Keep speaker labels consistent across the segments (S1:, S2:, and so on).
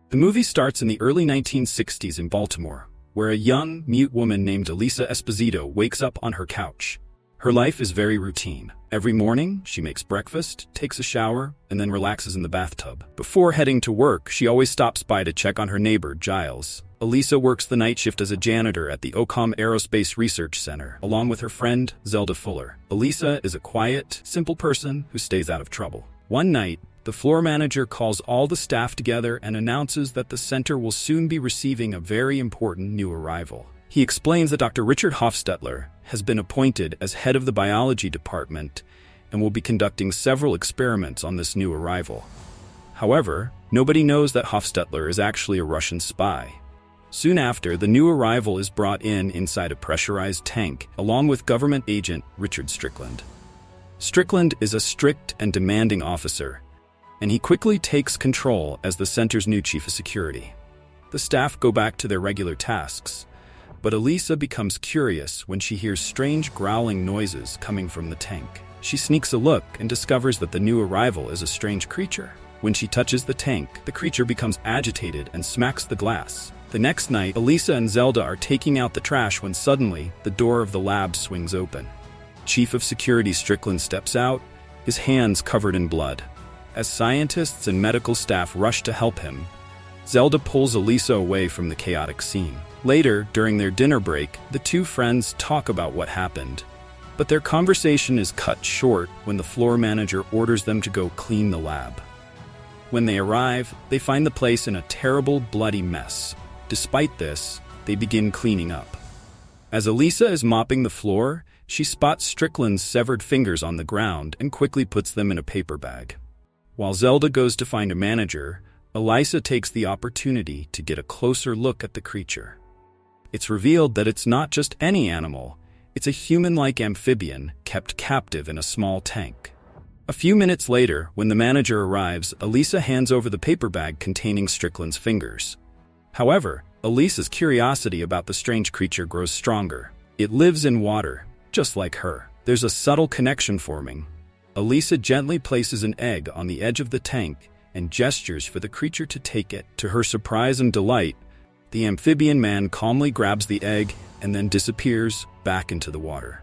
S1: The movie starts in the early 1960s in Baltimore, where a young, mute woman named Elisa Esposito wakes up on her couch. Her life is very routine. Every morning, she makes breakfast, takes a shower, and then relaxes in the bathtub. Before heading to work, she always stops by to check on her neighbor, Giles. Elisa works the night shift as a janitor at the OCOM Aerospace Research Center, along with her friend, Zelda Fuller. Elisa is a quiet, simple person who stays out of trouble. One night, the floor manager calls all the staff together and announces that the center will soon be receiving a very important new arrival. He explains that Dr. Richard Hofstetler has been appointed as head of the biology department and will be conducting several experiments on this new arrival. However, nobody knows that Hofstetler is actually a Russian spy. Soon after, the new arrival is brought in inside a pressurized tank, along with government agent Richard Strickland. Strickland is a strict and demanding officer, and he quickly takes control as the center's new chief of security. The staff go back to their regular tasks, but Elisa becomes curious when she hears strange growling noises coming from the tank. She sneaks a look and discovers that the new arrival is a strange creature. When she touches the tank, the creature becomes agitated and smacks the glass. The next night, Elisa and Zelda are taking out the trash when suddenly, the door of the lab swings open. Chief of Security Strickland steps out, his hands covered in blood. As scientists and medical staff rush to help him, Zelda pulls Elisa away from the chaotic scene. Later, during their dinner break, the two friends talk about what happened, but their conversation is cut short when the floor manager orders them to go clean the lab. When they arrive, they find the place in a terrible, bloody mess. Despite this, they begin cleaning up. As Elisa is mopping the floor, she spots Strickland's severed fingers on the ground and quickly puts them in a paper bag. While Zelda goes to find a manager, Elisa takes the opportunity to get a closer look at the creature. It's revealed that it's not just any animal, it's a human-like amphibian kept captive in a small tank. A few minutes later, when the manager arrives, Elisa hands over the paper bag containing Strickland's fingers. However, Elisa's curiosity about the strange creature grows stronger. It lives in water, just like her. There's a subtle connection forming. Elisa gently places an egg on the edge of the tank and gestures for the creature to take it. To her surprise and delight, the amphibian man calmly grabs the egg and then disappears back into the water.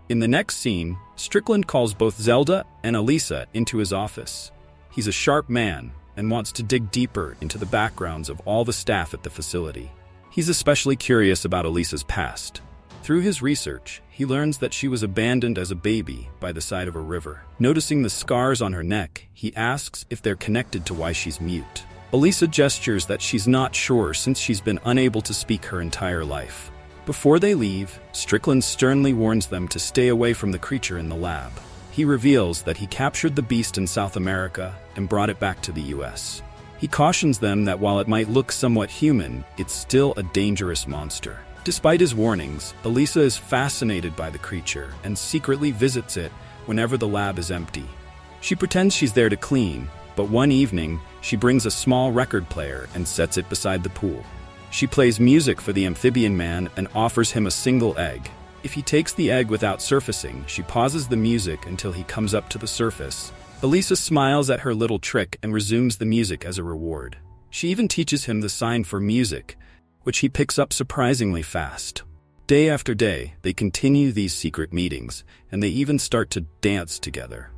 S1: In the next scene, Strickland calls both Zelda and Elisa into his office. He's a sharp man and wants to dig deeper into the backgrounds of all the staff at the facility. He's especially curious about Elisa's past. Through his research, he learns that she was abandoned as a baby by the side of a river. Noticing the scars on her neck, he asks if they're connected to why she's mute. Elisa gestures that she's not sure since she's been unable to speak her entire life. Before they leave, Strickland sternly warns them to stay away from the creature in the lab. He reveals that he captured the beast in South America and brought it back to the US. He cautions them that while it might look somewhat human, it's still a dangerous monster. Despite his warnings, Elisa is fascinated by the creature and secretly visits it whenever the lab is empty. She pretends she's there to clean, but one evening, she brings a small record player and sets it beside the pool. She plays music for the amphibian man and offers him a single egg. If he takes the egg without surfacing, she pauses the music until he comes up to the surface. Elisa smiles at her little trick and resumes the music as a reward. She even teaches him the sign for music, which he picks up surprisingly fast. Day after day, they continue these secret meetings, and they even start to dance together.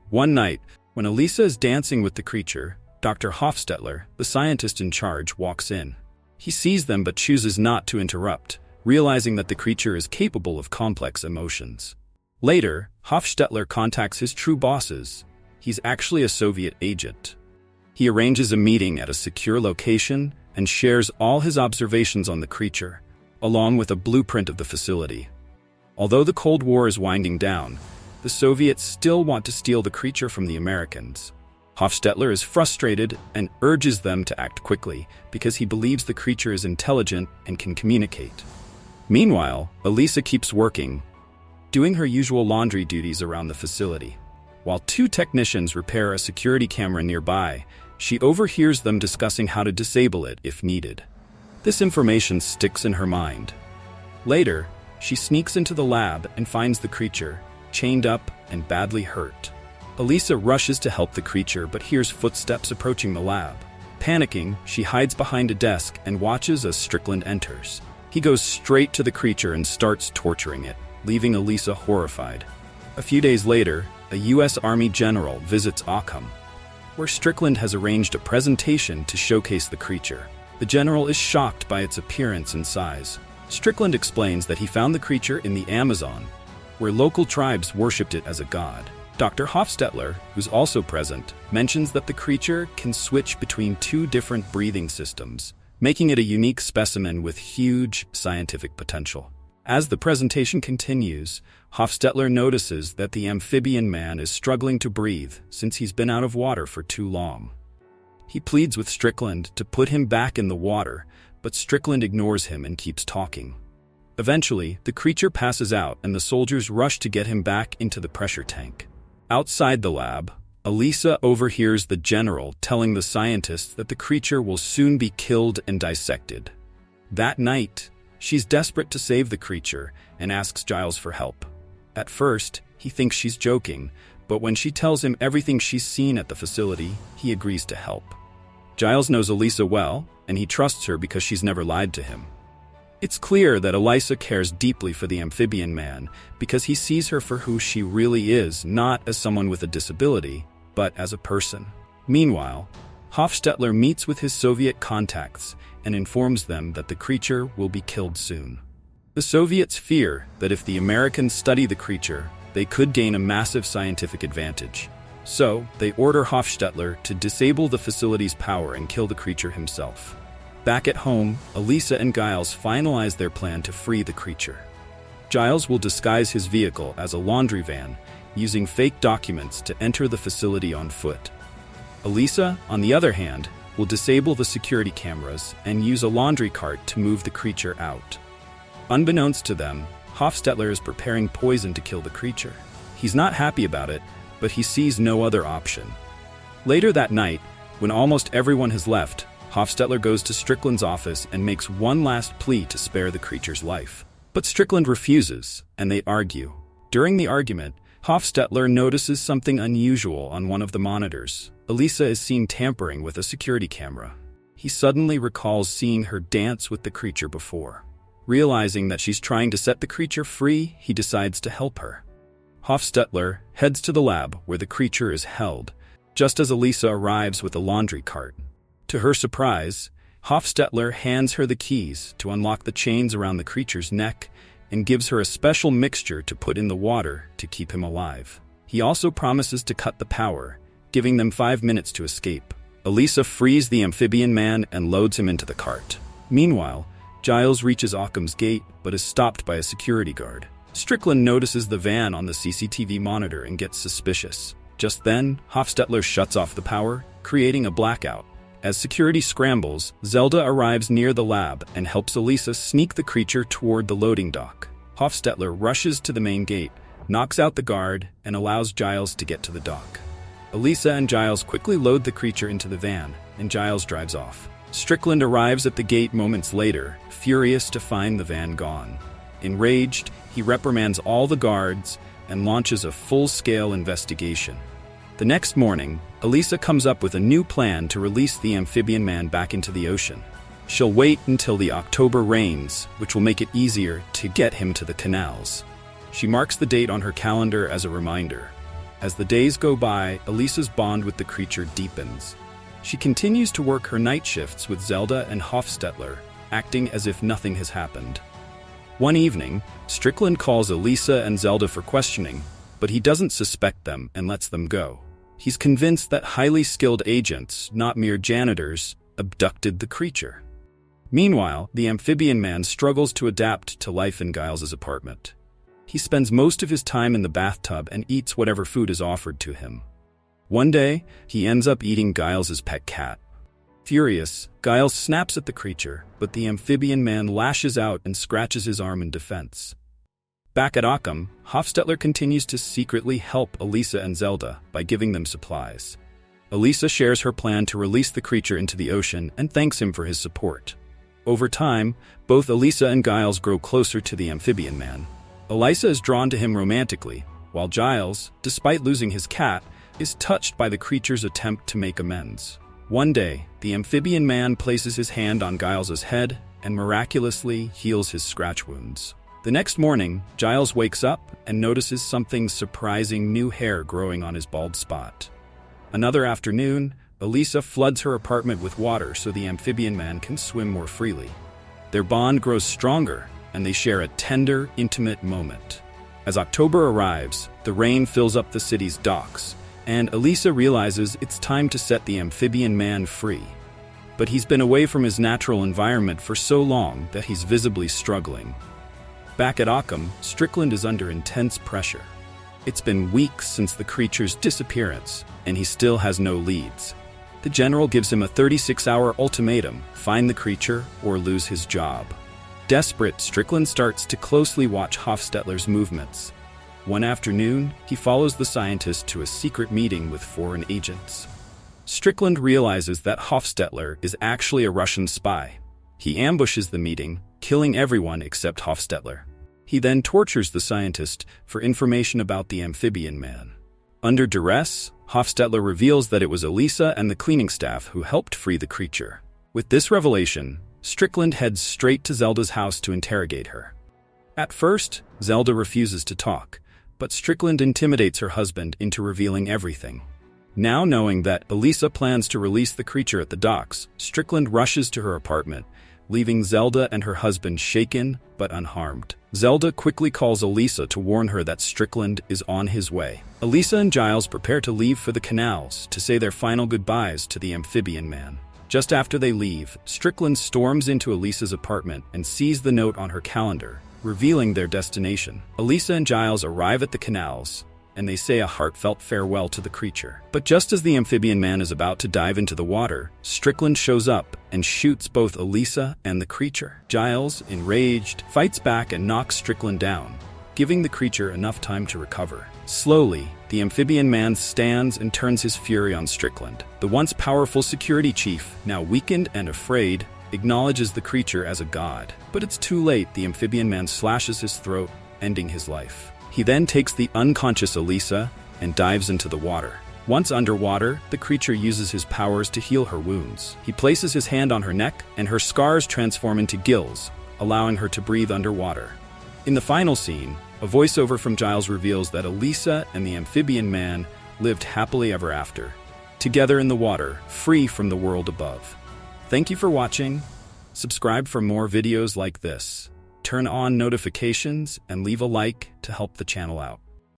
S1: One night, when Elisa is dancing with the creature, Dr. Hofstetler, the scientist in charge, walks in. He sees them but chooses not to interrupt, realizing that the creature is capable of complex emotions. Later, Hofstetler contacts his true bosses. He's actually a Soviet agent. He arranges a meeting at a secure location and shares all his observations on the creature, along with a blueprint of the facility. Although the Cold War is winding down, the Soviets still want to steal the creature from the Americans. Hofstetler is frustrated and urges them to act quickly because he believes the creature is intelligent and can communicate. Meanwhile, Elisa keeps working, doing her usual laundry duties around the facility. While two technicians repair a security camera nearby, she overhears them discussing how to disable it if needed. This information sticks in her mind. Later, she sneaks into the lab and finds the creature, chained up and badly hurt. Elisa rushes to help the creature but hears footsteps approaching the lab. Panicking, she hides behind a desk and watches as Strickland enters. He goes straight to the creature and starts torturing it, leaving Elisa horrified. A few days later, a U.S. Army general visits Occam, where Strickland has arranged a presentation to showcase the creature. The general is shocked by its appearance and size. Strickland explains that he found the creature in the Amazon, where local tribes worshipped it as a god. Dr. Hofstetler, who's also present, mentions that the creature can switch between two different breathing systems, making it a unique specimen with huge scientific potential. As the presentation continues, Hofstetler notices that the amphibian man is struggling to breathe since he's been out of water for too long. He pleads with Strickland to put him back in the water, but Strickland ignores him and keeps talking. Eventually, the creature passes out and the soldiers rush to get him back into the pressure tank. Outside the lab, Elisa overhears the general telling the scientists that the creature will soon be killed and dissected. That night, she's desperate to save the creature and asks Giles for help. At first, he thinks she's joking, but when she tells him everything she's seen at the facility, he agrees to help. Giles knows Elisa well, and he trusts her because she's never lied to him. It's clear that Elisa cares deeply for the amphibian man because he sees her for who she really is, not as someone with a disability, but as a person. Meanwhile, Hofstetler meets with his Soviet contacts and informs them that the creature will be killed soon. The Soviets fear that if the Americans study the creature, they could gain a massive scientific advantage. So, they order Hofstetler to disable the facility's power and kill the creature himself. Back at home, Elisa and Giles finalize their plan to free the creature. Giles will disguise his vehicle as a laundry van, using fake documents to enter the facility on foot. Elisa, on the other hand, will disable the security cameras and use a laundry cart to move the creature out. Unbeknownst to them, Hofstetler is preparing poison to kill the creature. He's not happy about it, but he sees no other option. Later that night, when almost everyone has left, Hofstetler goes to Strickland's office and makes one last plea to spare the creature's life. But Strickland refuses, and they argue. During the argument, Hofstetler notices something unusual on one of the monitors. Elisa is seen tampering with a security camera. He suddenly recalls seeing her dance with the creature before. Realizing that she's trying to set the creature free, he decides to help her. Hofstetler heads to the lab where the creature is held, just as Elisa arrives with a laundry cart. To her surprise, Hofstetler hands her the keys to unlock the chains around the creature's neck and gives her a special mixture to put in the water to keep him alive. He also promises to cut the power, giving them 5 minutes to escape. Elisa frees the amphibian man and loads him into the cart. Meanwhile, Giles reaches Occam's gate but is stopped by a security guard. Strickland notices the van on the CCTV monitor and gets suspicious. Just then, Hofstetler shuts off the power, creating a blackout. As security scrambles, Zelda arrives near the lab and helps Elisa sneak the creature toward the loading dock. Hofstetler rushes to the main gate, knocks out the guard, and allows Giles to get to the dock. Elisa and Giles quickly load the creature into the van, and Giles drives off. Strickland arrives at the gate moments later, furious to find the van gone. Enraged, he reprimands all the guards and launches a full-scale investigation. The next morning, Elisa comes up with a new plan to release the amphibian man back into the ocean. She'll wait until the October rains, which will make it easier to get him to the canals. She marks the date on her calendar as a reminder. As the days go by, Elisa's bond with the creature deepens. She continues to work her night shifts with Zelda and Hofstetler, acting as if nothing has happened. One evening, Strickland calls Elisa and Zelda for questioning, but he doesn't suspect them and lets them go. He's convinced that highly skilled agents, not mere janitors, abducted the creature. Meanwhile, the amphibian man struggles to adapt to life in Giles's apartment. He spends most of his time in the bathtub and eats whatever food is offered to him. One day, he ends up eating Giles's pet cat. Furious, Giles snaps at the creature, but the amphibian man lashes out and scratches his arm in defense. Back at Occam, Hofstetler continues to secretly help Elisa and Zelda by giving them supplies. Elisa shares her plan to release the creature into the ocean and thanks him for his support. Over time, both Elisa and Giles grow closer to the amphibian man. Elisa is drawn to him romantically, while Giles, despite losing his cat, is touched by the creature's attempt to make amends. One day, the amphibian man places his hand on Giles's head and miraculously heals his scratch wounds. The next morning, Giles wakes up and notices something surprising: new hair growing on his bald spot. Another afternoon, Elisa floods her apartment with water so the amphibian man can swim more freely. Their bond grows stronger, and they share a tender, intimate moment. As October arrives, the rain fills up the city's docks, and Elisa realizes it's time to set the amphibian man free. But he's been away from his natural environment for so long that he's visibly struggling. Back at Occam, Strickland is under intense pressure. It's been weeks since the creature's disappearance, and he still has no leads. The general gives him a 36-hour ultimatum: find the creature or lose his job. Desperate, Strickland starts to closely watch Hofstetler's movements. One afternoon, he follows the scientist to a secret meeting with foreign agents. Strickland realizes that Hofstetler is actually a Russian spy. He ambushes the meeting, killing everyone except Hofstetler. He then tortures the scientist for information about the amphibian man. Under duress, Hofstetler reveals that it was Elisa and the cleaning staff who helped free the creature. With this revelation, Strickland heads straight to Zelda's house to interrogate her. At first, Zelda refuses to talk, but Strickland intimidates her husband into revealing everything. Now knowing that Elisa plans to release the creature at the docks, Strickland rushes to her apartment, leaving Zelda and her husband shaken but unharmed. Zelda quickly calls Elisa to warn her that Strickland is on his way. Elisa and Giles prepare to leave for the canals to say their final goodbyes to the amphibian man. Just after they leave, Strickland storms into Elisa's apartment and sees the note on her calendar, revealing their destination. Elisa and Giles arrive at the canals, and they say a heartfelt farewell to the creature. But just as the amphibian man is about to dive into the water, Strickland shows up and shoots both Elisa and the creature. Giles, enraged, fights back and knocks Strickland down, giving the creature enough time to recover. Slowly, the amphibian man stands and turns his fury on Strickland. The once powerful security chief, now weakened and afraid, acknowledges the creature as a god. But it's too late. The amphibian man slashes his throat, ending his life. He then takes the unconscious Elisa and dives into the water. Once underwater, the creature uses his powers to heal her wounds. He places his hand on her neck, and her scars transform into gills, allowing her to breathe underwater. In the final scene, a voiceover from Giles reveals that Elisa and the amphibian man lived happily ever after, together in the water, free from the world above. Thank you for watching. Subscribe for more videos like this. Turn on notifications and leave a like to help the channel out.